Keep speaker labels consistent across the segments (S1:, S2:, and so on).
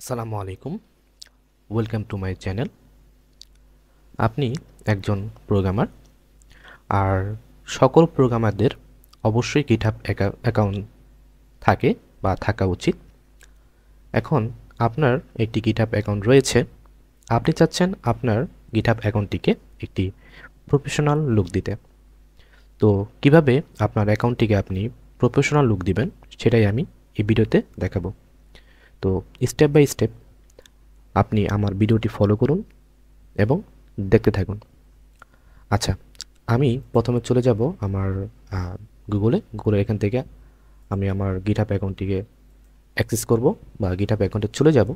S1: আসসালামু আলাইকুম। Welcome to my channel. আপনি একজন প্রোগ্রামার, আর সকল প্রোগ্রামারদের অবশ্যই গিটহাব অ্যাকাউন্ট থাকে বা থাকা উচিত। এখন আপনার একটি গিটহাব অ্যাকাউন্ট রয়েছে, আপনি চাচ্ছেন আপনার গিটহাব অ্যাকাউন্টটিকে একটি প্রফেশনাল লুক দিতে। তো কিভাবে আপনার অ্যাকাউন্টটিকে আপনি প্রফেশনাল লুক দিবেন সেটাই আমি এই ভিডিওতে দেখাবো। তো স্টেপ বাই স্টেপ আপনি আমার ভিডিওটি ফলো করুন এবং দেখতে থাকুন। আচ্ছা, আমি প্রথমে চলে যাব আমার গুগলের এখান থেকে আমি আমার গিটহাব অ্যাকাউন্টটিকে অ্যাক্সেস করব বা গিটহাব অ্যাকাউন্টে চলে যাব।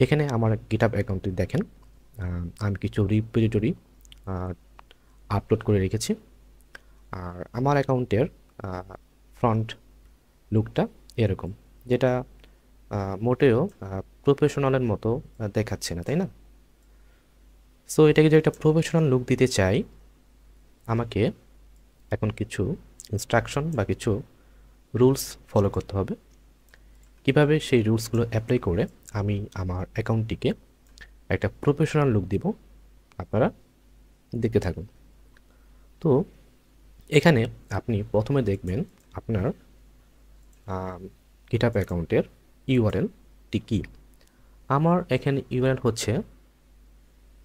S1: এখানে আমার গিটহাব অ্যাকাউন্টটি দেখেন, আমি কিছু রিপোজিটরি আপলোড করে রেখেছি। আর আমার অ্যাকাউন্টের ফ্রন্ট লুকটা এরকম, যেটা মোটেও প্রফেশনালের মতো দেখাচ্ছে না, তাই না? সো এটাকে যদি একটা প্রফেশনাল লুক দিতে চাই, আমাকে এখন কিছু ইনস্ট্রাকশন বা কিছু রুলস ফলো করতে হবে। কিভাবে সেই রুলসগুলো অ্যাপ্লাই করে আমি আমার অ্যাকাউন্টটিকে একটা প্রফেশনাল লুক দিব, আপনারা দেখতে থাকুন। তো এখানে আপনি প্রথমে দেখবেন আপনার গিটহাব অ্যাকাউন্টের ইউআরএলটি কী। আমার এখানে ইউআরএল হচ্ছে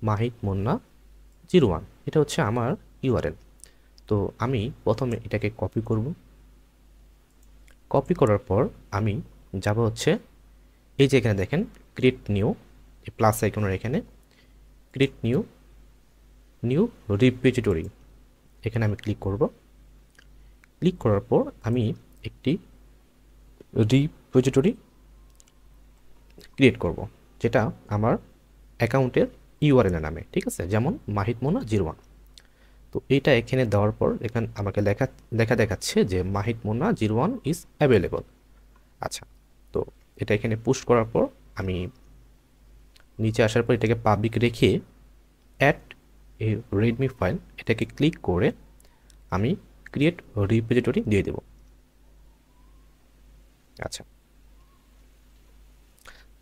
S1: মাহিদ মুন্না 01, এটা হচ্ছে আমার ইউআরএল। তো আমি প্রথমে এটাকে কপি করব। কপি করার পর আমি যাব হচ্ছে এই যে এখানে দেখেন ক্রিয়েট নিউ, এই প্লাস আইকনের এখানে ক্রিয়েট নিউ রিপোজিটরি, এখানে আমি ক্লিক করব। ক্লিক করার পর আমি একটি রিপোজিটরি ক্রিয়েট করব, যেটা আমার অ্যাকাউন্টের ইউআরএল নামে, ঠিক আছে, যেমন মাহিদ মোনা 01। তো এইটা এখানে দেওয়ার পর এখানে আমাকে দেখাচ্ছে যে মাহিদ মোনা 01 ইজ অ্যাভেলেবল। আচ্ছা, তো এটা এখানে পুশ করার পর আমি নিচে আসার পর এটাকে পাবলিক রেখে অ্যাড এ রেডমি ফাইল, এটাকে ক্লিক করে আমি ক্রিয়েট রিপোজিটরি দিয়ে দেব। আচ্ছা,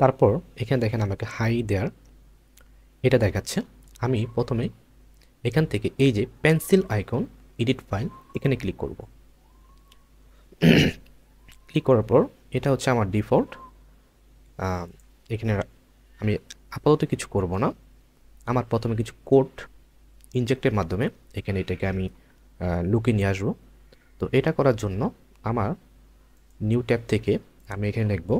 S1: তারপর এখানে দেখেন আমাকে হাই দেয়ার এটা দেখাচ্ছে। আমি প্রথমে এখান থেকে এই যে পেন্সিল আইকন এডিট ফাইল, এখানে ক্লিক করব। ক্লিক করার পর এটা হচ্ছে আমার ডিফল্ট। এখানে আমি আপাতত কিছু করব না, আমার প্রথমে কিছু কোড ইনজেক্টের মাধ্যমে এখানে এটাকে আমি লুকে নিয়ে আসবো। তো এটা করার জন্য আমার নিউ ট্যাব থেকে আমি এখানে লিখব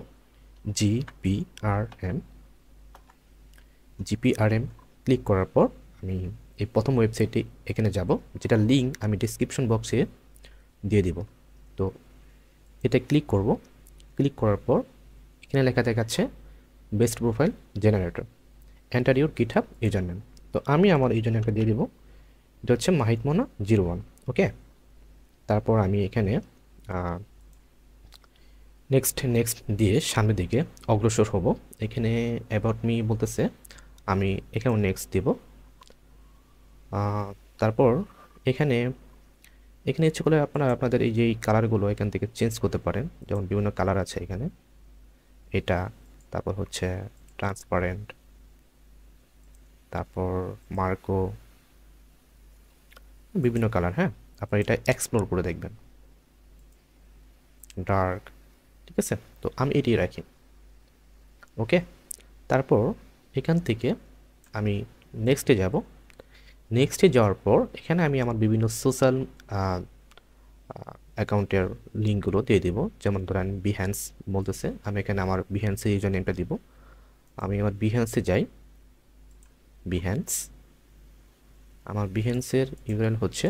S1: জিপিআরএম। ক্লিক করার পর আমি এই প্রথম ওয়েবসাইটে এখানে যাব, যেটা লিঙ্ক আমি ডিসক্রিপশন বক্সে দিয়ে দিব। তো এটা ক্লিক করব। ক্লিক করার পর এখানে লেখা দেখাচ্ছে best profile generator, enter your GitHub user name. তো আমি আমার ইউজার নেমটা দিয়ে দিব, এটা হচ্ছে মাহিদ মোনা 01। ওকে, তারপর আমি এখানে নেক্সট দিয়ে সামনের দিকে অগ্রসর হব। এখানে অ্যাবাউট মি বলতেছে, আমি এখানেও নেক্সট দিব। তারপর এখানে ইচ্ছে করলে আপনারা আপনাদের এই যে কালারগুলো এখান থেকে চেঞ্জ করতে পারেন, যেমন বিভিন্ন কালার আছে এখানে, এটা, তারপর হচ্ছে ট্রান্সপারেন্ট, তারপর মার্কো, বিভিন্ন কালার। হ্যাঁ, আপনারা এটা এক্সপ্লোর করে দেখবেন, ডার্ক, ঠিক আছে। তো আমি এটি রাখি। ওকে, তারপর এখান থেকে আমি নেক্সটে যাব। নেক্সটে যাওয়ার পর এখানে আমি আমার বিভিন্ন সোশ্যাল অ্যাকাউন্টের লিঙ্কগুলো দিয়ে দিব। যেমন ধরেন বিহ্যান্স বলতেছে, আমি এখানে আমার বিহ্যান্সের ইউজার নেমটা দিব। আমি আমার বিহ্যান্সে যাই। আমার বিহ্যান্সের ইউআরএল হচ্ছে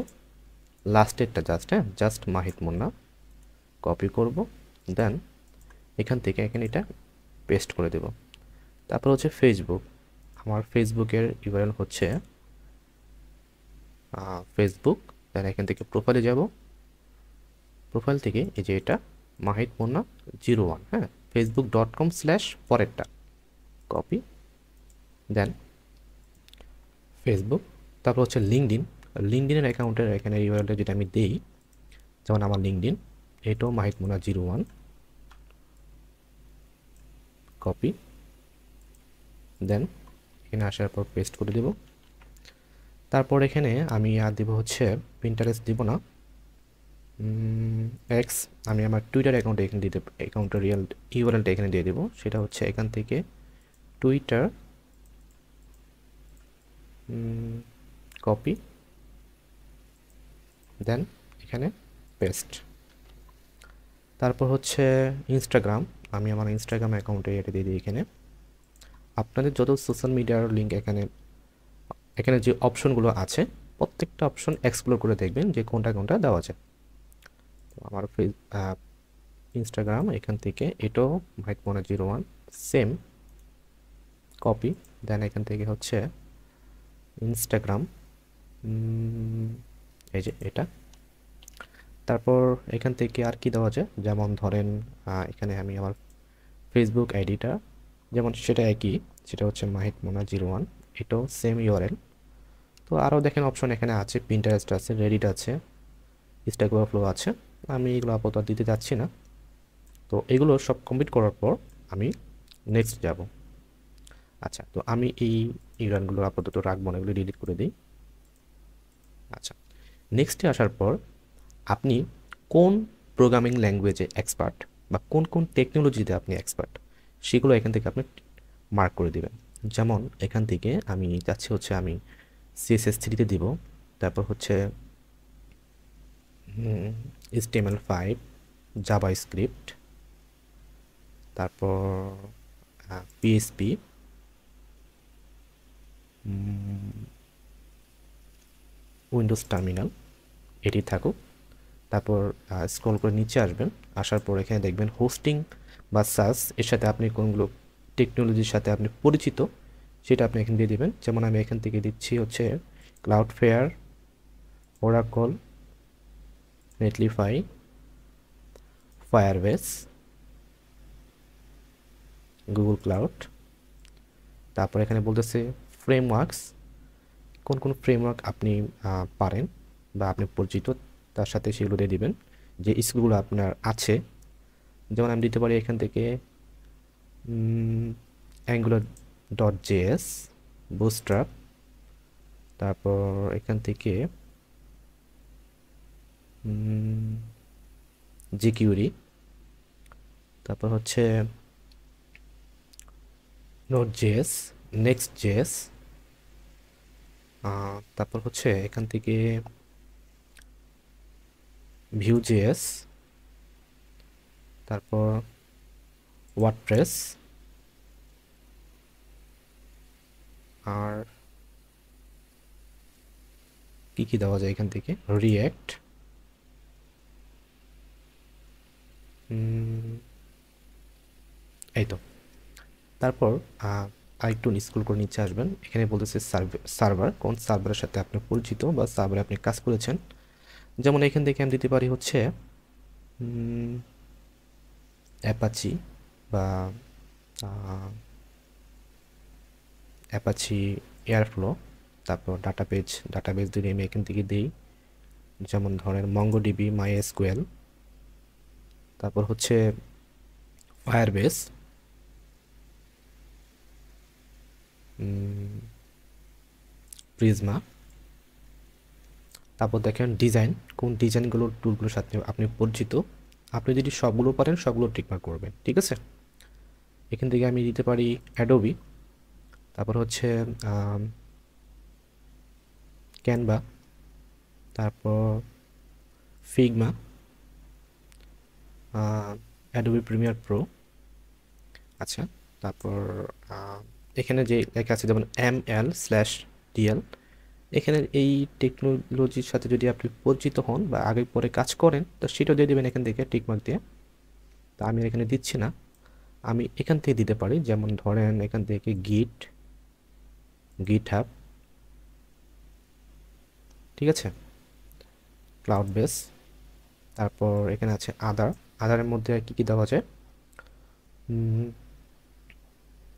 S1: লাস্টেরটা, জাস্ট মাহিদ মুন্না। কপি করব, দেন এখান থেকে এখানে এটা পেস্ট করে দেব। তারপর হচ্ছে ফেসবুক, আমার ফেসবুকের ইউআরএল হচ্ছে ফেসবুক। দেন এখান থেকে প্রোফাইলে যাব। প্রোফাইল থেকে এই যে এটা মাহিদ মুন্না 01, হ্যাঁ, facebook.com/পরেরটা কপি, দেন ফেসবুক। তারপর হচ্ছে লিঙ্কডিনের অ্যাকাউন্টের এখানে ইউআরএলটা যেটা আমি দেই, যেমন আমার লিঙ্কডিন, এটাও মাহিদ মুন্না 01, কপি, দেন এখানে আসার পর পেস্ট করে দেব। তারপর এখানে আমি আর দিব হচ্ছে পিন্টারেস্ট দিব না, এক্স, আমি আমার টুইটার অ্যাকাউন্টে এখানে দিতে, অ্যাকাউন্টের রিয়েল ইউআরএলটা এখানে দিয়ে দেবো। সেটা হচ্ছে এখান থেকে টুইটার, কপি, দেন এখানে পেস্ট। তারপর হচ্ছে ইনস্টাগ্রাম, আমি আমার ইনস্টাগ্রাম অ্যাকাউন্টে এটা দিয়ে দিই এখানে। আপনাদের যত সোশ্যাল মিডিয়ার লিঙ্ক এখানে এখানে যে অপশনগুলো আছে প্রত্যেকটা অপশন এক্সপ্লোর করে দেখবেন যে কোনটা কোনটা দেওয়া আছে। তো আমার ইনস্টাগ্রাম এখান থেকে এটাও মাহিতমনা01 সেম কপি, দেন এখান থেকে হচ্ছে ইনস্টাগ্রাম, এই যে এটা। তারপর এখান থেকে আর কি দেওয়া যায়, যেমন ধরেন এখানে আমি আমার ফেসবুক আইডিটা যেমন সেটা একই, সেটা হচ্ছে মাহিতমনা01, এটাও সেম ইউআরএল। তো আরও দেখেন অপশন এখানে আছে, পিন্টারেস্ট আছে, রেডিট আছে, স্ট্যাক ওভারফ্লো আছে। আমি এগুলো আপাতত দিতে যাচ্ছি না। তো এগুলো সব কমপ্লিট করার পর আমি নেক্সট যাব। আচ্ছা, তো আমি এই ইউআরএলগুলো আপাতত রাখবো না, এগুলো ডিলিট করে দিই। আচ্ছা, নেক্সটে আসার পর আপনি কোন প্রোগ্রামিং ল্যাঙ্গুয়েজে এক্সপার্ট বা কোন কোন টেকনোলজিতে আপনি এক্সপার্ট সেগুলো এখান থেকে আপনি মার্ক করে দিবেন। যেমন এখান থেকে আমি যাচ্ছি হচ্ছে আমি CSS3-তে দিব, তারপর হচ্ছে HTML5, জাভাস্ক্রিপ্ট, তারপর PHP, উইন্ডোজ টার্মিনাল, এটি থাকুক। তারপর স্ক্রল করে নিচে আসবেন, আসার পর এখানে দেখবেন হোস্টিং বা সাস, এর সাথে আপনি কোনগুলো টেকনোলজির সাথে আপনি পরিচিত সেটা আপনি এখানে দিয়ে দেবেন। যেমন আমি এখান থেকে দিচ্ছি হচ্ছে Cloudflare, Oracle, Netlify, Firebase, Google cloud. তারপর এখানে বলতেছে ফ্রেমওয়ার্কস, কোন কোন ফ্রেমওয়ার্ক আপনি পারেন বা আপনি পরিচিত তার সাথে সেগুলো দিয়ে দিবেন যে স্কিলগুলো আপনার আছে। যেমন আমি দিতে পারি এখান থেকে angular.js, bootstrap, তারপর এখান থেকে jQuery, তারপর হচ্ছে Node.js, Next.js, তারপর হচ্ছে এখান থেকে Vue.js, তারপর ওয়ার্ডপ্রেস, আর কি কি দেওয়া যায় এখান থেকে, রিঅ্যাক্ট, এই তো। তারপর আরেকটু স্ক্রল করে নিচে আসবেন, এখানে বলতেছে সার্ভার, কোন সার্ভারের সাথে আপনি পরিচিত বা সার্ভারে আপনি কাজ করেছেন। যেমন এখান থেকে আমি দিতে পারি হচ্ছে অ্যাপাচি বা অ্যাপাচি এয়ারফ্লো, তারপর ডাটাবেজ যদি আমি এখান থেকে দিই, যেমন ধরেন মঙ্গোডিবি, মাইএসকিউএল, তারপর হচ্ছে ফায়ারবেস, প্রিজমা। তারপর দেখেন ডিজাইন, কোন ডিজাইনগুলোর টুলগুলোর সাথে আপনি পরিচিত। আপনি যদি সবগুলো পারেন সবগুলো টিকমার্ক করবেন, ঠিক আছে। এখান থেকে আমি দিতে পারি অ্যাডোবি, তারপর হচ্ছে ক্যানভা, তারপর ফিগমা, অ্যাডোবি প্রিমিয়ার প্রো। আচ্ছা, তারপর এখানে যে লেখা আছে যেমন ML/DL, এখানে এই টেকনোলজির সাথে যদি আপনি পরিচিত হন বা আগে পরে কাজ করেন তো সেটা দিয়ে দেবেন এখান থেকে টিকমার্ক দিয়ে। তা আমি এখানে দিচ্ছি না, আমি এখান থেকে দিতে পারি। যেমন ধরেন এখান থেকে গিটহাব, ঠিক আছে, ক্লাউড বেস, তারপর এখানে আছে আদারের মধ্যে কি কি দেওয়া যায়,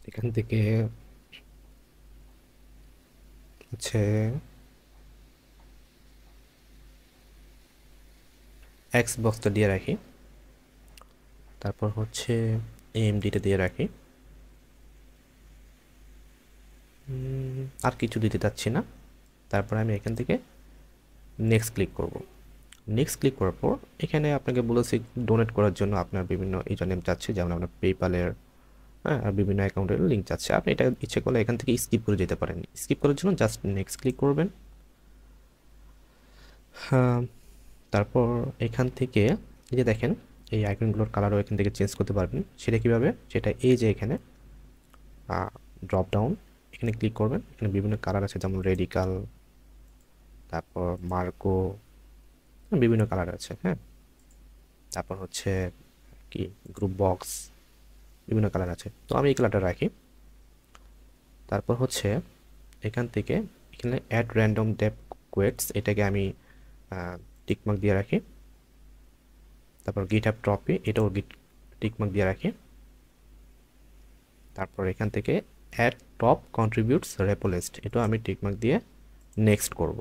S1: এখান থেকে হচ্ছে এক্সবক্সটা দিয়ে রাখি, তারপর হচ্ছে AMDটা দিয়ে রাখি, আর কিছু দিতে চাচ্ছি না। তারপর আমি এখান থেকে নেক্সট ক্লিক করব। নেক্সট ক্লিক করার পর এখানে আপনাকে বলেছি ডোনেট করার জন্য আপনার বিভিন্ন ইউজার নেম চাচ্ছে, যেমন আপনার পেপ্যালের, হ্যাঁ, আর বিভিন্ন অ্যাকাউন্টের লিঙ্ক চাচ্ছে। আপনি এটা ইচ্ছে করলে এখান থেকে স্কিপ করে যেতে পারেন। স্কিপ করার জন্য জাস্ট নেক্সট ক্লিক করবেন। হ্যাঁ, তারপর এখান থেকে এই যে দেখেন এই আইকনগুলোর কালারও এখান থেকে চেঞ্জ করতে পারবেন। সেটা কিভাবে? সেটা এই যে এখানে ড্রপ ডাউন, এখানে ক্লিক করবেন। এখানে বিভিন্ন কালার আছে, যেমন রেডিকাল, তারপর মার্কো, বিভিন্ন কালার আছে। হ্যাঁ, তারপর হচ্ছে কি গ্রুপ বক্স, বিভিন্ন কালার আছে। তো আমি এই কালারটা রাখি। তারপর হচ্ছে এখান থেকে এখানে অ্যাড র্যান্ডম ডেপ কোয়েটস, এটাকে আমি টিকমার্ক দিয়ে রাখি। তারপর গিটহাব ট্রপি, এটাও টিকমার্ক দিয়ে রাখি। তারপর এখান থেকে add top contributors repo list, এটাও আমি টিকমার্ক দিয়ে নেক্সট করব।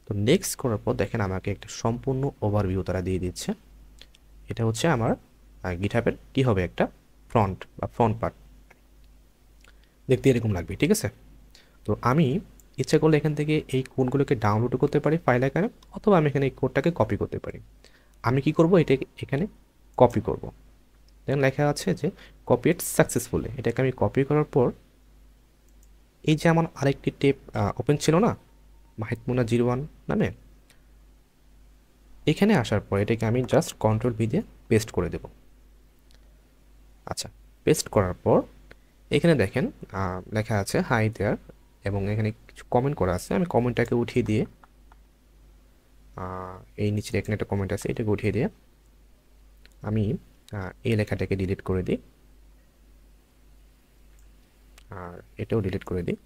S1: তো নেক্সট করার পর দেখেন আমাকে একটা সম্পূর্ণ ওভারভিউ তারা দিয়ে দিচ্ছে। এটা হচ্ছে আমার গিটহাবের কী হবে, একটা ফ্রন্ট বা ফ্রন্ট পার্ট দেখতে এরকম লাগবে। ঠিক আছে, তো আমি ইচ্ছা করলে এখান থেকে এই কোডগুলোকে ডাউনলোড করতে পারি ফাইল আকারে, অথবা আমি এখানে এই কোডটাকে কপি করতে পারি। আমি কি করব, এটা এখানে কপি করব। দেখেন লেখা আছে যে কপি ইট সাকসেসফুলি। এটাকে আমি কপি করার পর এই যে আমার আরেকটি টেপ ওপেন ছিল না মাহিত মুন্না 01 নামে, এখানে আসার পর এটাকে আমি জাস্ট কন্ট্রোল ভি দিয়ে পেস্ট করে দেব। আচ্ছা, পেস্ট করার পর এখানে দেখেন লেখা আছে হাই দেয়ার, এবং এখানে কিছু কমেন্ট করা আছে। আমি কমেন্টটাকে উঠিয়ে দিয়ে এই নিচে এখানে একটা কমেন্ট আছে, এটাকে উঠিয়ে দিয়ে আমি এই লেখাটাকে ডিলিট করে দিই, আর এটাও ডিলিট করে দিই।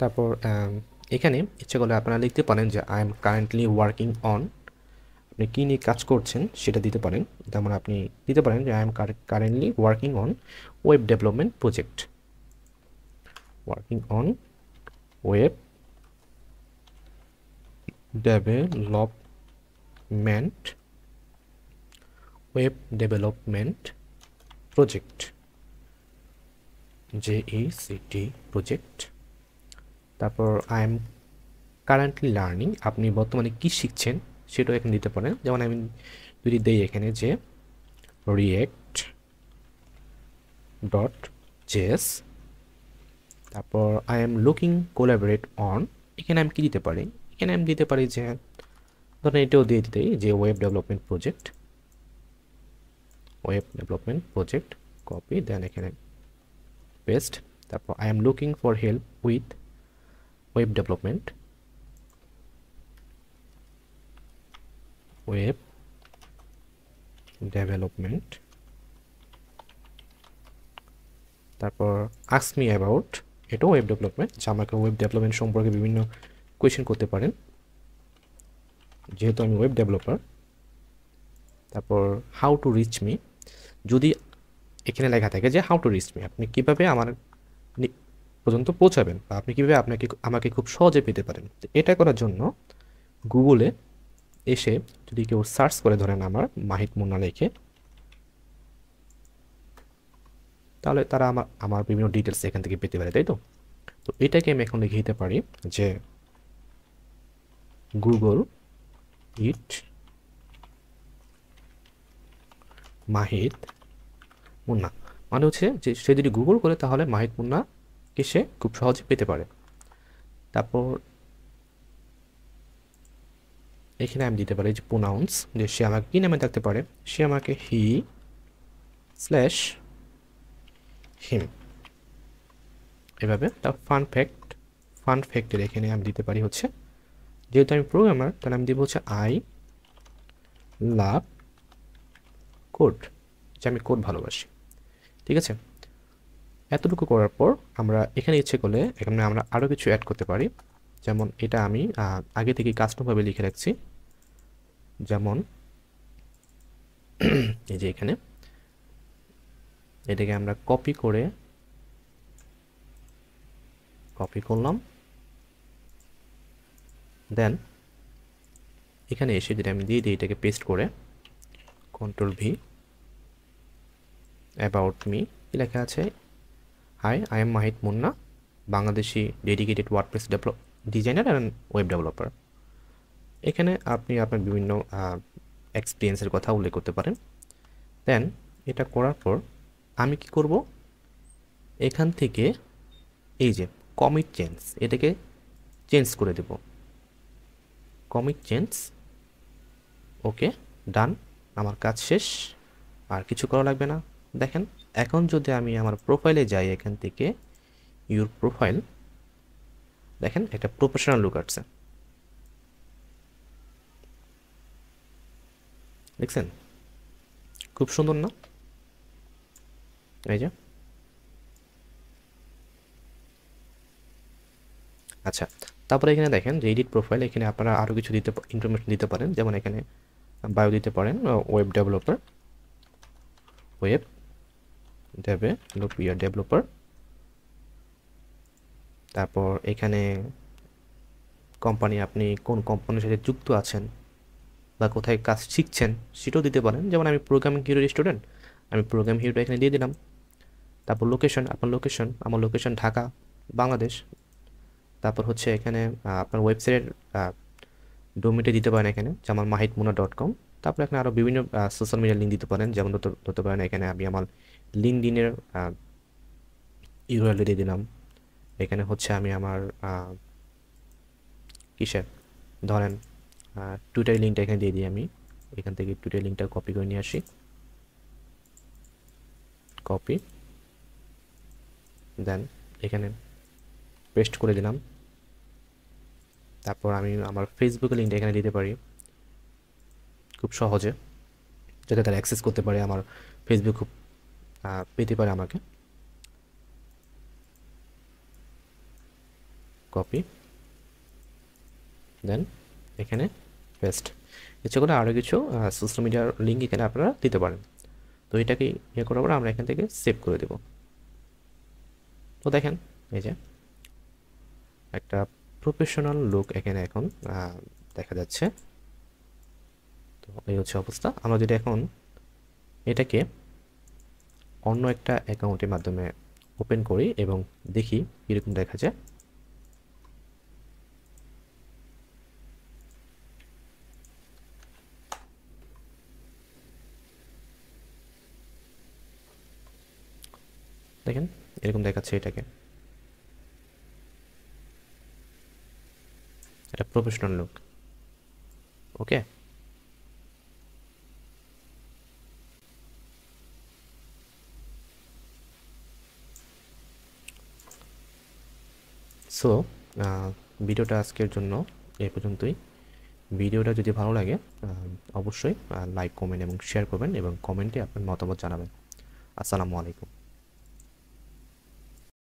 S1: তারপর এখানে ইচ্ছে করলে আপনারা লিখতে পারেন যে I am currently working on, আপনি কী নিয়ে কাজ করছেন সেটা দিতে পারেন। যেমন আপনি দিতে পারেন যে I am currently working on web development project, working on web development project, JECT project. তারপর আই এম কারেন্টলি লার্নিং, আপনি বর্তমানে কি শিখছেন সেটাও এখানে দিতে পারেন। যেমন আমি যদি দেই এখানে যে react.js, তারপর I am looking collaborate on, এখানে আমি কি দিতে পারি? এখানে আমি দিতে পারি যে ধরেন এটাও দিয়ে দিতেই যে ওয়েব ডেভেলপমেন্ট প্রজেক্ট, কপি, দেন এখানে পেস্ট। তারপর I am looking for help with web development, তারপর আস্ক মি অ্যাবাউট, এটাও ওয়েব ডেভেলপমেন্ট, যা আমাকে ওয়েব ডেভেলপমেন্ট সম্পর্কে বিভিন্ন কোয়েশ্চেন করতে পারেন যেহেতু আমি ওয়েব ডেভেলপার। তারপর হাউ টু রিচ মি, যদি এখানে লেখা থাকে যে হাউ টু রিচ মি, আপনি কীভাবে আমার পর্যন্ত পৌঁছাবেন, বা আপনি কীভাবে আমাকে খুব সহজে পেতে পারেন। তো এটা করার জন্য গুগলে এসে যদি কেউ সার্চ করে ধরেন আমার মাহিত মুন্না লেখে, তাহলে তারা আমার বিভিন্ন ডিটেলস এখান থেকে পেতে পারে, তাই তো। তো এটাকে আমি এখন লিখে দিতে পারি যে গুগল ইট মাহিত মুন্না, মানে হচ্ছে যে সে যদি গুগল করে তাহলে মাহিত মুন্নাকে সে খুব সহজে পেতে পারে। তারপর এখানে আমি দিতে পারি যে প্রোনাউন্স, যে সে আমাকে কী নামে ডাকতে পারে, সে আমাকে হি/হিম, এভাবে। তার ফান ফ্যাক্টের এখানে আমি দিতে পারি হচ্ছে, যেহেতু আমি প্রোগ্রামার তাহলে আমি দিব হচ্ছে আই লাভ কোড, যে আমি কোড ভালোবাসি। ঠিক আছে, এতটুকু করার পর আমরা এখানে ইচ্ছে করলে এখানে আমরা আরও কিছু অ্যাড করতে পারি। যেমন এটা আমি আগে থেকে কাস্টমভাবে লিখে রাখছি, যেমন এই যে এখানে এটাকে আমরা কপি করলাম, দেন এখানে এসে যেটা আমি দিয়ে দিই এটাকে পেস্ট করে কন্ট্রোল ভি, অ্যাবাউট মি কি লেখা আছে, hi I am Mahid Munna, Bangladeshi dedicated WordPress designer and web developer. এখানে আপনি আপনার বিভিন্ন এক্সপিরিয়েন্সের কথা উল্লেখ করতে পারেন। দেন এটা করার পর আমি কি করব, এখান থেকে এই যে কমিট চেঞ্জ, এটাকে চেঞ্জ করে দেব, কমিট চেঞ্জ। ওকে, ডান, আমার কাজ শেষ, আর কিছু করা লাগবে না। দেখেন এখন যদি আমি আমার প্রোফাইলে যাই, এখান থেকে ইউর প্রোফাইল, দেখেন একটা প্রফেশনাল লুক আসছে, দেখছেন খুব সুন্দর না? এই যে আচ্ছা, তারপরে এখানে দেখেন যে এডিট প্রোফাইল, এখানে আপনারা আরও কিছু ইনফরমেশন দিতে পারেন, যেমন এখানে বায়ো দিতে পারেন ওয়েব ডেভেলপার, ওয়েব ডেভেলপার। তারপর এখানে কোম্পানি, আপনি কোন কোম্পানির সাথে যুক্ত আছেন বা কোথায় কাজ শিখছেন সেটাও দিতে পারেন, যেমন আমি প্রোগ্রামিং হিরোর স্টুডেন্ট, আমি প্রোগ্রাম হিরোটা এখানে দিয়ে দিলাম। তারপর লোকেশন, আপনার লোকেশন, আমার লোকেশন ঢাকা, বাংলাদেশ। তারপর হচ্ছে এখানে আপনার ওয়েবসাইটের ডোমেইনটা দিতে পারেন এখানে, যেমন mahidmuna.com। তারপর এখানে আরও বিভিন্ন সোশ্যাল মিডিয়ার লিঙ্ক দিতে পারেন, যেমন ধরতে পারেন এখানে আমি আমার লিঙ্কডইনের ইউআরএল দিয়ে দিলাম। এখানে হচ্ছে আমি আমার কিসের ধরেন টুইটার লিঙ্কটা এখানে দিয়ে দিই, আমি এখান থেকে টুইটার লিঙ্কটা কপি করে নিয়ে আসি, কপি, দেন এখানে পেস্ট করে দিলাম। তারপর আমি আমার ফেসবুকের লিঙ্কটা এখানে দিতে পারি খুব সহজে, যাতে তারা অ্যাক্সেস করতে পারে, আমার ফেসবুক খুব পেতে পারে আমাকে। কপি, দেন এখানে পেস্ট। ইচ্ছে করে আরও কিছু সোশ্যাল মিডিয়ার লিঙ্ক এখানে আপনারা দিতে পারেন। তো এটাকে ইয়ে করার পর আমরা এখান থেকে সেভ করে দেব। তো দেখেন এই যে একটা প্রফেশনাল লুক এখানে এখন দেখা যাচ্ছে। তো এই হচ্ছে অবস্থা। আমরা যদি এখন এটাকে অন্য একটা অ্যাকাউন্টের মাধ্যমে ওপেন করি এবং দেখি কীরকম দেখা যায়। দেখেন এরকম দেখাচ্ছে এটাকে, এটা প্রফেশনাল লুক। ওকে, সো ভিডিওটা আজকের জন্য এই পর্যন্তই। ভিডিওটা যদি ভালো লাগে অবশ্যই লাইক, কমেন্ট এবং শেয়ার করবেন এবং কমেন্টে আপনার মতামত জানাবেন। আসসালামু আলাইকুম।